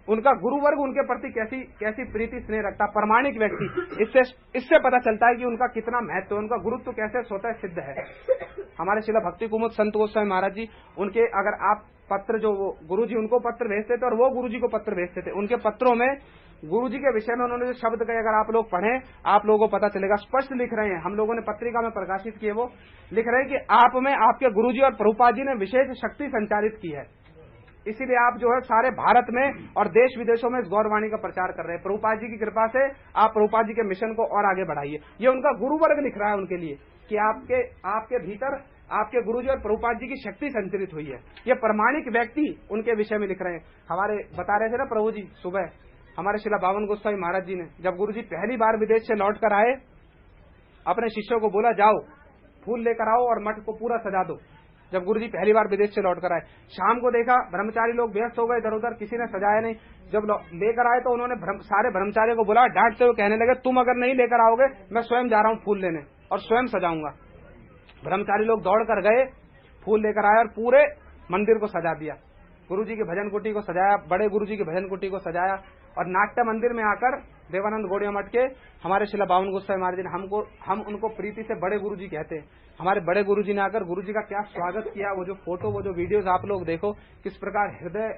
उनका गुरु वर्ग उनके प्रति कैसी कैसी प्रीति स्नेह रखता, प्रामाणिक व्यक्ति, इससे पता चलता है कि उनका कितना महत्व, उनका गुरुत्व कैसे स्वतः सिद्ध है। हमारे शिला भक्ति कुमुद संत गोस्वामी महाराज जी, उनके अगर आप पत्र जो वो गुरु जी उनको पत्र भेजते थे और वो गुरु जी को पत्र भेजते थे, उनके पत्रों में गुरु जी के विषय में उन्होंने जो शब्द कहे अगर आप लोग पढ़ें आप लोगों को पता चलेगा। स्पष्ट लिख रहे हैं, हम लोगों ने पत्रिका में प्रकाशित किए, वो लिख रहे हैं कि आप में आपके गुरु जी और प्रभुपाद जी ने विशेष शक्ति संचारित की है, इसीलिए आप जो है सारे भारत में और देश विदेशों में इस गौरवाणी का प्रचार कर रहे हैं। प्रभुपाद जी की कृपा से आप प्रभुपाद जी के मिशन को और आगे बढ़ाइए। ये उनका गुरु वर्ग लिख रहा है उनके लिए कि आपके भीतर आपके गुरुजी और प्रभुपाद जी की शक्ति संचरित हुई है। ये प्रामाणिक व्यक्ति उनके विषय में लिख रहे हैं। हमारे बता रहे थे ना प्रभु जी सुबह, हमारे शिला बावन गोस्वामी महाराज जी ने जब गुरुजी पहली बार विदेश से लौट कर आए, अपने शिष्यों को बोला जाओ फूल लेकर आओ और मठ को पूरा सजा दो। जब गुरुजी पहली बार विदेश से लौट कर आए, शाम को देखा ब्रह्मचारी लोग व्यस्त हो गए इधर उधर, किसी ने सजाया नहीं। जब लेकर आए तो उन्होंने सारे ब्रह्मचारियों को बुला, डांटते हुए कहने लगे तुम अगर नहीं लेकर आओगे मैं स्वयं जा रहा हूं फूल लेने और स्वयं सजाऊंगा। ब्रह्मचारी लोग दौड़ कर गए, फूल लेकर आए और पूरे मंदिर को सजा दिया। गुरुजी की भजन कुटी को सजाया, बड़े गुरुजी की भजन कुटी को सजाया और नाट्य मंदिर में आकर देवानंद गौड़िया मठ के हमारे शिला बावन गोस्वामी महाराज ने हम उनको प्रीति से बड़े गुरुजी कहते हैं। हमारे बड़े गुरुजी ने आकर गुरुजी का क्या स्वागत किया, वो जो फोटो वो जो वीडियोस आप लोग देखो किस प्रकार हृदय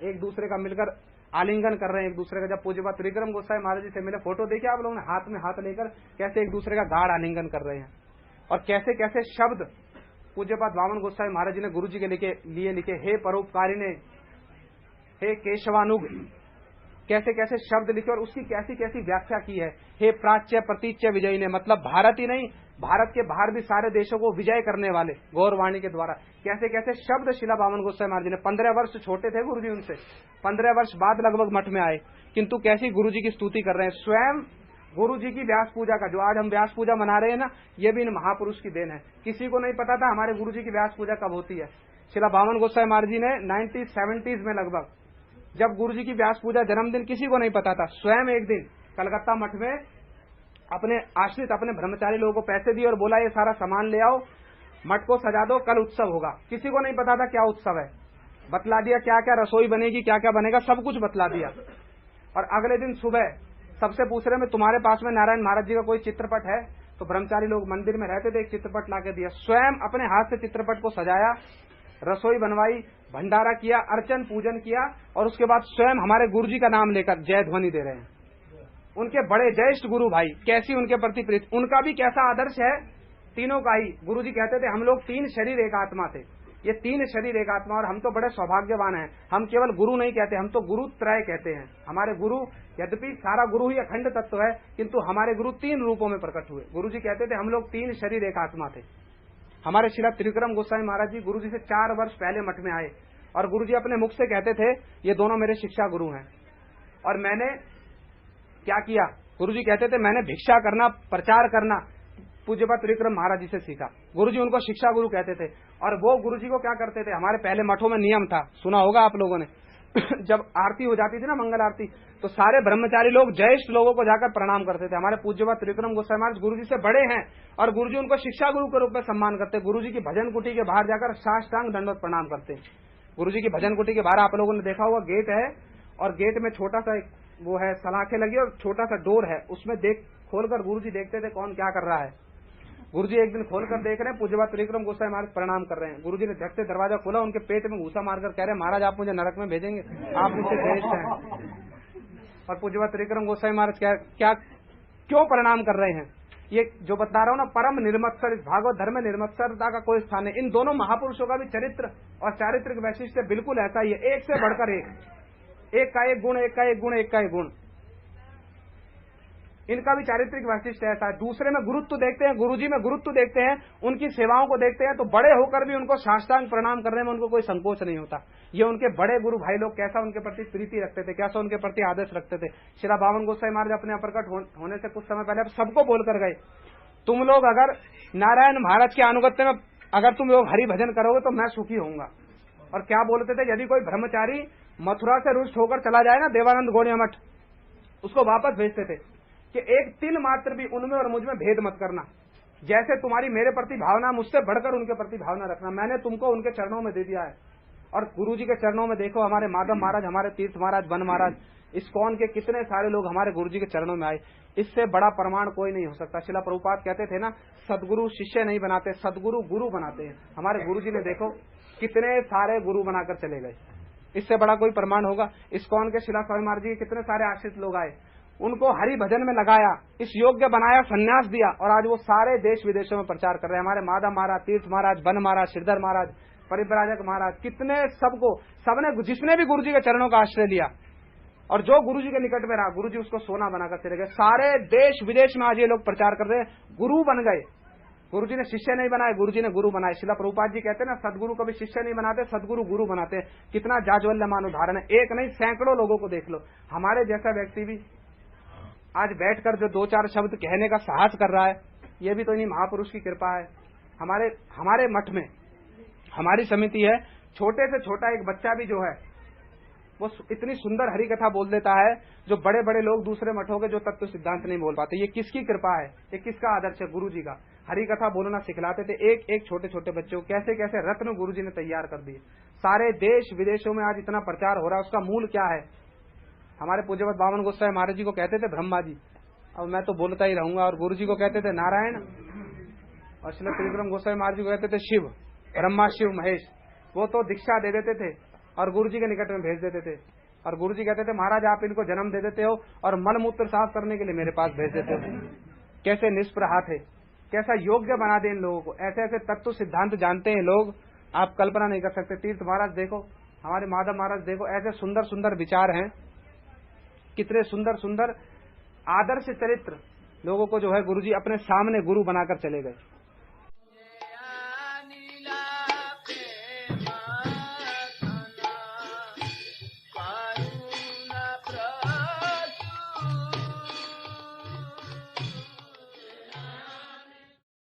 एक दूसरे का मिलकर आलिंगन कर रहे हैं एक दूसरे का। जब पूज्यपाद त्रिविक्रम गोस्वामी महाराज जी से मिले, फोटो देखिए आप लोगों ने, हाथ में हाथ लेकर कैसे एक दूसरे का गाढ़ आलिंगन कर रहे हैं और कैसे कैसे शब्द पूज्यपाद बावन गोस्वामी महाराज जी ने गुरु जी के लिए लिखे, हे परोपकारी ने, हे केशवानुग, कैसे कैसे शब्द लिखे और उसकी कैसी कैसी व्याख्या की है। हे प्राच्य प्रतीच्य विजयी ने, मतलब भारत ही नहीं भारत के बाहर भी सारे देशों को विजय करने वाले गौरवाणी के द्वारा कैसे कैसे शब्द शिला बावन गोस्वामी महाराज जी ने। 15 वर्ष छोटे थे गुरुजी उनसे, 15 वर्ष बाद लगभग मठ में आए, किंतु कैसी गुरुजी की स्तुति कर रहे हैं। स्वयं गुरु जी की व्यास पूजा का, जो आज हम व्यास पूजा मना रहे हैं ना, ये भी इन महापुरुष की देन है। किसी को नहीं पता था हमारे गुरु जी की व्यास पूजा कब होती है। शिला बावन गोस्वामी महाराज जी ने 1970s में लगभग, जब गुरु जी की व्यास पूजा जन्मदिन किसी को नहीं पता था, स्वयं एक दिन कलकत्ता मठ में अपने आश्रित अपने ब्रह्मचारी लोगों को पैसे दिए और बोला ये सारा सामान ले आओ, मठ को सजा दो, कल उत्सव होगा। किसी को नहीं पता था क्या उत्सव है, बतला दिया क्या क्या रसोई बनेगी, क्या क्या बनेगा, सब कुछ बतला दिया। और अगले दिन सुबह सबसे पूछ रहे में तुम्हारे पास में नारायण महाराज जी का कोई चित्रपट है? तो ब्रह्मचारी लोग मंदिर में रहते थे, एक चित्रपट लाके दिया। स्वयं अपने हाथ से चित्रपट को सजाया, रसोई बनवाई, भंडारा किया, अर्चन पूजन किया और उसके बाद स्वयं हमारे गुरु जी का नाम लेकर जय ध्वनि दे रहे हैं। उनके बड़े ज्येष्ठ गुरु भाई, कैसी उनके प्रति प्रीति, उनका भी कैसा आदर्श है तीनों का ही। गुरु जी कहते थे हम लोग 3 शरीर एक आत्मा थे, ये 3 शरीर एक आत्मा, और हम तो बड़े सौभाग्यवान हैं। हम केवल गुरु नहीं कहते, हम तो गुरु त्रय कहते हैं। हमारे गुरु, यद्यपि सारा गुरु ही अखंड तत्व है, किंतु हमारे गुरु 3 रूपों में प्रकट हुए। गुरु जी कहते थे हम लोग 3 शरीर एक आत्मा थे। हमारे शिला त्रिविक्रम गोस्वामी महाराज जी गुरु जी से 4 वर्ष पहले मठ में आए और गुरु जी अपने मुख से कहते थे ये दोनों मेरे शिक्षा गुरु हैं। और मैंने क्या किया, गुरु जी कहते थे मैंने भिक्षा करना, प्रचार करना पूज्यपाद त्रिविक्रम महाराज जी से सीखा। गुरु जी उनको शिक्षा गुरु कहते थे। और वो गुरु जी को क्या करते थे, हमारे पहले मठों में नियम था, सुना होगा आप लोगों ने जब आरती हो जाती थी ना, मंगल आरती, तो सारे ब्रह्मचारी लोग ज्येष्ठ लोगों को जाकर प्रणाम करते थे। हमारे पूज्यपाद त्रिविक्रम गोस्वामी महाराज गुरु जी से बड़े हैं और गुरु जी उनको शिक्षा गुरु के रूप में सम्मान करते। गुरु जी की भजन कुटी के बाहर जाकर साष्टांग दंडवत प्रणाम करते। गुरु जी की भजन कुटी के बाहर आप लोगों ने देखा हुआ गेट है और गेट में छोटा सा वो है, सलाखें लगी और छोटा सा डोर है, उसमें खोलकर गुरु जी देखते थे कौन क्या कर रहा है। गुरु जी एक दिन खोलकर देख रहे हैं, पूज्यपाद त्रिविक्रम गोस्वामी महाराज प्रणाम कर रहे हैं। गुरु जी ने झट से दरवाजा खोला, उनके पेट में घूसा मारकर कह रहे महाराज आप मुझे नरक में भेजेंगे, आप मुझसे श्रेष्ठ हैं। और पूज्यपाद त्रिविक्रम गोस्वामी महाराज क्या क्यों प्रणाम कर रहे हैं, ये जो बता रहा हूं ना, परम निर्मत्सर, इस भागवत धर्म में निर्मत्सरता का कोई स्थान है। इन दोनों महापुरुषों का भी चरित्र और चारित्रिक वैशिष्ट्य बिल्कुल ऐसा ही है, एक से बढ़कर एक का एक गुण, एक का एक गुण, एक का एक गुण। इनका भी चारित्रिक वैशिष्ट्य ऐसा है। दूसरे में गुरुत्व देखते हैं, गुरुजी में गुरुत्व देखते हैं, उनकी सेवाओं को देखते हैं, तो बड़े होकर भी उनको साष्टांग प्रणाम करने में उनको कोई संकोच नहीं होता। ये उनके बड़े गुरु भाई लोग कैसा उनके प्रति प्रीति रखते थे, कैसा उनके प्रति आदर्श रखते थे। शिला बावन गोस्वामी महाराज अपने अप्रकट होने से कुछ समय पहले सबको बोलकर गए, तुम लोग अगर नारायण महाराज के अनुगत्य में अगर तुम लोग हरि भजन करोगे तो मैं सुखी होऊंगा। और क्या बोलते थे, यदि कोई ब्रह्मचारी मथुरा से रुष्ट होकर चला जाए ना देवानंद गौड़िया मठ, उसको वापस भेजते थे कि एक तिल मात्र भी उनमें और मुझ में भेद मत करना, जैसे तुम्हारी मेरे प्रति भावना, मुझसे बढ़कर उनके प्रति भावना रखना, मैंने तुमको उनके चरणों में दे दिया है। और गुरु जी के चरणों में देखो, हमारे माधव महाराज, हमारे तीर्थ महाराज, वन महाराज, इस्कॉन के कितने सारे लोग हमारे गुरु जी के चरणों में आए। इससे बड़ा प्रमाण कोई नहीं हो सकता। शिला प्रभुपाद कहते थे ना, सदगुरु शिष्य नहीं बनाते, सदगुरु गुरु बनाते हैं। हमारे गुरु जी ने देखो कितने सारे गुरु बनाकर चले गए। इससे बड़ा कोई प्रमाण होगा? इस्कॉन के शिला स्वामी महाराज जी के कितने सारे आश्रित लोग आए, उनको हरि भजन में लगाया, इस योग्य बनाया, संन्यास दिया, और आज वो सारे देश विदेशों में प्रचार कर रहे हैं। हमारे माधव महाराज, तीर्थ महाराज, वन महाराज, श्रीधर महाराज, परिव्राजक महाराज, कितने सबने जिसने भी गुरु जी के चरणों का आश्रय लिया और जो गुरु जी के निकट में रहा, गुरु जी उसको सोना बनाकर चले गए। सारे देश विदेश में आज ये लोग प्रचार कर रहे हैं, गुरु बन गए। गुरु जी ने शिष्य नहीं बनाए, गुरु जी ने गुरु बनाए। शिला प्रभुपाद जी कहते हैं ना, सदगुरु कभी शिष्य नहीं बनाते, सदगुरु गुरु बनाते हैं। कितना जाज्वल्यमान उदाहरण है। एक नहीं, सैकड़ों लोगों को देख लो। हमारे जैसा व्यक्ति भी आज बैठकर जो 2-4 शब्द कहने का साहस कर रहा है, ये भी तो इन्हीं महापुरुष की कृपा है। हमारे मठ में हमारी समिति है, छोटे से छोटा एक बच्चा भी जो है वो इतनी सुंदर हरि कथा बोल देता है, जो बड़े बड़े लोग दूसरे मठों के जो तत्व सिद्धांत नहीं बोल पाते। ये किसकी कृपा है? ये किसका आदर्श है? गुरु जी का। हरि कथा बोलना सिखलाते थे एक एक छोटे छोटे बच्चों को, कैसे कैसे रत्न गुरु जी ने तैयार कर दिए। सारे देश विदेशों में आज इतना प्रचार हो रहा है, उसका मूल क्या है? हमारे पूज्यवत बामन गोसाई महाराज जी को कहते थे ब्रह्मा जी, अब मैं तो बोलता ही रहूंगा, और गुरु जी को कहते थे नारायण, और श्री त्रिविक्रम गोसाई महाराज जी को कहते थे शिव, ब्रह्मा शिव महेश। वो तो दीक्षा दे देते थे और गुरु जी के निकट में भेज देते थे, और गुरु जी कहते थे महाराज आप इनको जन्म दे देते हो और मल मूत्र साफ करने के लिए मेरे पास भेज देते हो। कैसे निष्प्रहा थे, कैसा योग्य बना दे इन लोगों को। ऐसे ऐसे तत्व सिद्धांत जानते हैं लोग, आप कल्पना नहीं कर सकते। तीर्थ महाराज देखो, हमारे माधव महाराज देखो, ऐसे सुंदर सुंदर विचार हैं, कितने सुंदर सुंदर आदर्श चरित्र लोगों को जो है गुरु जी अपने सामने गुरु बनाकर चले गए।